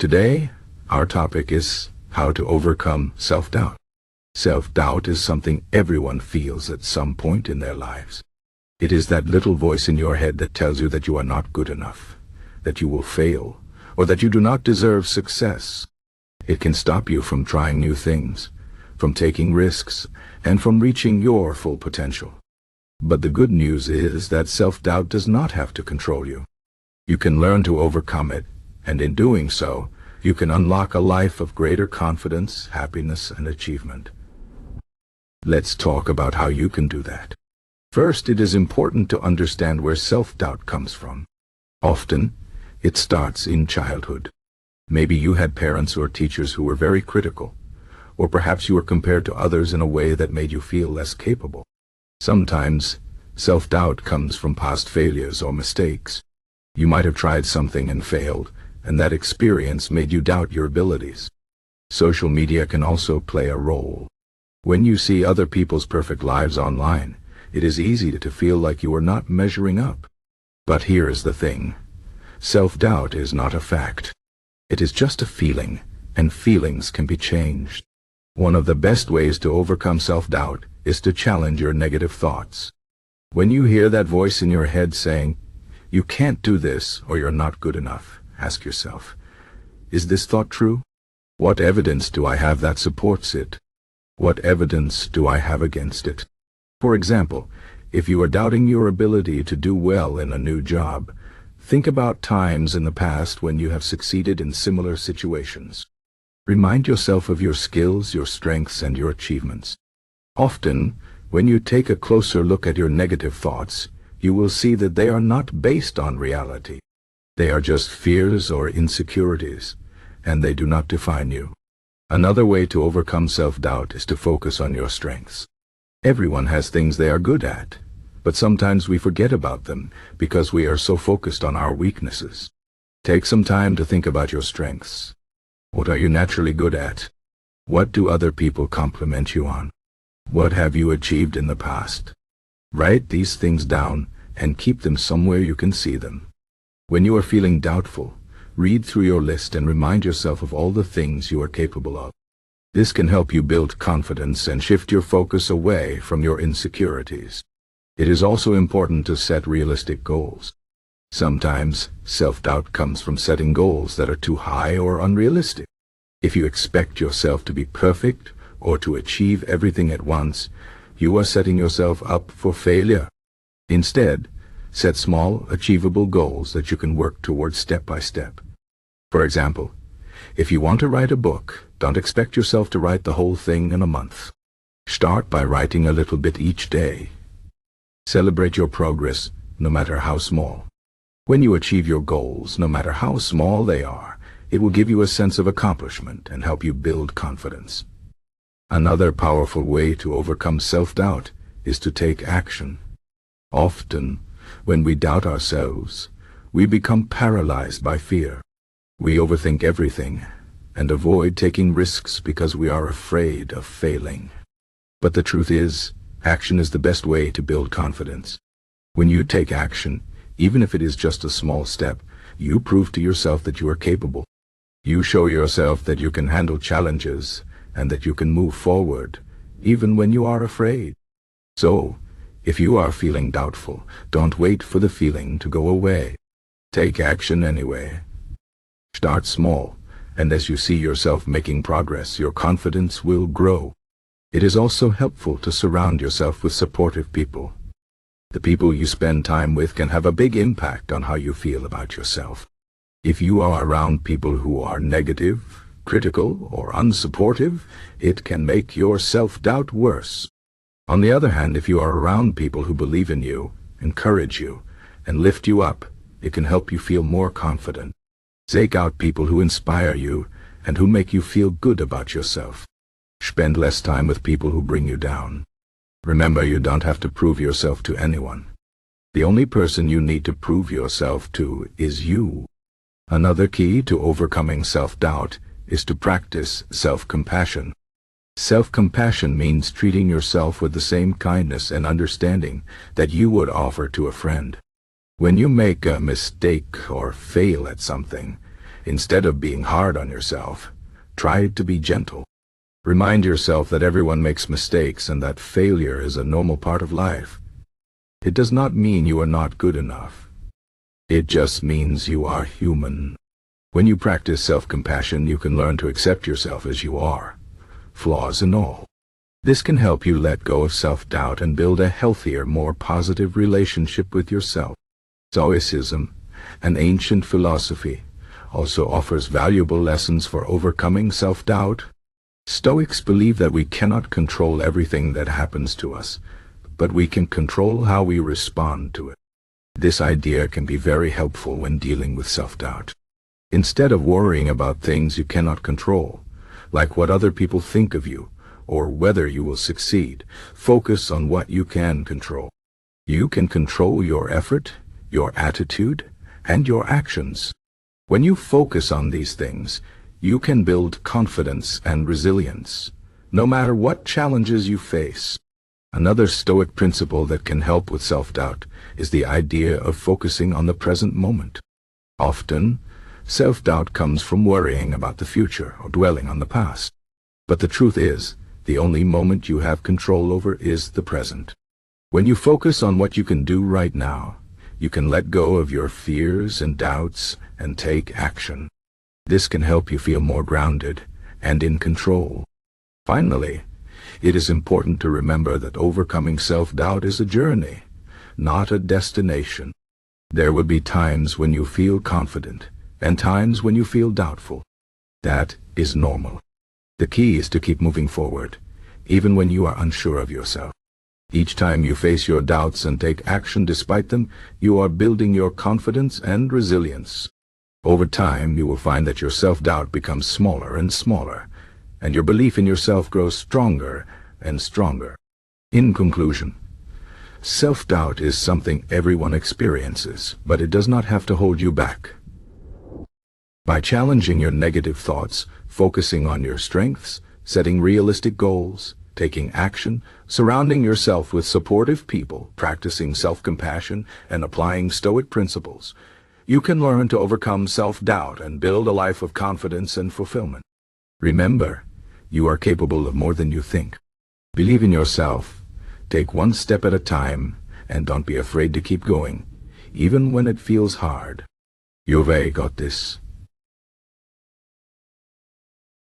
Today, our topic is how to overcome self-doubt. Self-doubt is something everyone feels at some point in their lives. It is that little voice in your head that tells you that you are not good enough, that you will fail, or that you do not deserve success. It can stop you from trying new things, from taking risks, and from reaching your full potential. But the good news is that self-doubt does not have to control you. You can learn to overcome it, and in doing so, you can unlock a life of greater confidence, happiness, and achievement. Let's talk about how you can do that. First, it is important to understand where self-doubt comes from. Often, it starts in childhood. Maybe you had parents or teachers who were very critical, or perhaps you were compared to others in a way that made you feel less capable. Sometimes, self-doubt comes from past failures or mistakes. You might have tried something and failed, and that experience made you doubt your abilities. Social media can also play a role. When you see other people's perfect lives online, it is easy to feel like you are not measuring up. But here is the thing. Self-doubt is not a fact. It is just a feeling, and feelings can be changed. One of the best ways to overcome self-doubt is to challenge your negative thoughts. When you hear that voice in your head saying, "You can't do this," or "You're not good enough," ask yourself, is this thought true? What evidence do I have that supports it? What evidence do I have against it? For example, if you are doubting your ability to do well in a new job, think about times in the past when you have succeeded in similar situations. Remind yourself of your skills, your strengths, and your achievements. Often, when you take a closer look at your negative thoughts, you will see that they are not based on reality. They are just fears or insecurities, and they do not define you. Another way to overcome self-doubt is to focus on your strengths. Everyone has things they are good at, but sometimes we forget about them because we are so focused on our weaknesses. Take some time to think about your strengths. What are you naturally good at? What do other people compliment you on? What have you achieved in the past? Write these things down and keep them somewhere you can see them. When you are feeling doubtful, read through your list and remind yourself of all the things you are capable of. This can help you build confidence and shift your focus away from your insecurities. It is also important to set realistic goals. Sometimes, self-doubt comes from setting goals that are too high or unrealistic. If you expect yourself to be perfect or to achieve everything at once, you are setting yourself up for failure. Instead, set small, achievable goals that you can work towards step by step. For example, if you want to write a book, don't expect yourself to write the whole thing in a month. Start by writing a little bit each day. Celebrate your progress, no matter how small. When you achieve your goals, no matter how small they are, it will give you a sense of accomplishment and help you build confidence. Another powerful way to overcome self-doubt is to take action. Often, when we doubt ourselves, we become paralyzed by fear. We overthink everything and avoid taking risks because we are afraid of failing. But the truth is, action is the best way to build confidence. When you take action, even if it is just a small step, you prove to yourself that you are capable. You show yourself that you can handle challenges and that you can move forward, even when you are afraid. So, if you are feeling doubtful, don't wait for the feeling to go away. Take action anyway. Start small, and as you see yourself making progress, your confidence will grow. It is also helpful to surround yourself with supportive people. The people you spend time with can have a big impact on how you feel about yourself. If you are around people who are negative, critical, or unsupportive, it can make your self-doubt worse. On the other hand, if you are around people who believe in you, encourage you, and lift you up, it can help you feel more confident. Seek out people who inspire you and who make you feel good about yourself. Spend less time with people who bring you down. Remember, you don't have to prove yourself to anyone. The only person you need to prove yourself to is you. Another key to overcoming self-doubt is to practice self-compassion. Self-compassion means treating yourself with the same kindness and understanding that you would offer to a friend. When you make a mistake or fail at something, Instead of being hard on yourself, try to be gentle. Remind yourself that everyone makes mistakes and that failure is a normal part of life. It does not mean you are not good enough. It just means you are human. When you practice self-compassion, you can learn to accept yourself as you are, flaws and all. This can help you let go of self-doubt and build a healthier, more positive relationship with yourself. Stoicism, an ancient philosophy, also offers valuable lessons for overcoming self-doubt. Stoics believe that we cannot control everything that happens to us, but we can control how we respond to it. This idea can be very helpful when dealing with self-doubt. Instead of worrying about things you cannot control, like what other people think of you, or whether you will succeed, focus on what you can control. You can control your effort, your attitude, and your actions. When you focus on these things, you can build confidence and resilience, no matter what challenges you face. Another Stoic principle that can help with self-doubt is the idea of focusing on the present moment. Often, self-doubt comes from worrying about the future or dwelling on the past. But the truth is, the only moment you have control over is the present. When you focus on what you can do right now, you can let go of your fears and doubts and take action. This can help you feel more grounded and in control. Finally, it is important to remember that overcoming self-doubt is a journey, not a destination. There will be times when you feel confident and times when you feel doubtful. That is normal. The key is to keep moving forward, even when you are unsure of yourself. Each time you face your doubts and take action despite them, you are building your confidence and resilience. Over time, you will find that your self-doubt becomes smaller and smaller, and your belief in yourself grows stronger and stronger. In conclusion, self-doubt is something everyone experiences, but it does not have to hold you back. By challenging your negative thoughts, focusing on your strengths, setting realistic goals, taking action, surrounding yourself with supportive people, practicing self-compassion, and applying Stoic principles, you can learn to overcome self-doubt and build a life of confidence and fulfillment. Remember, you are capable of more than you think. Believe in yourself, take one step at a time, and don't be afraid to keep going, even when it feels hard. You've got this.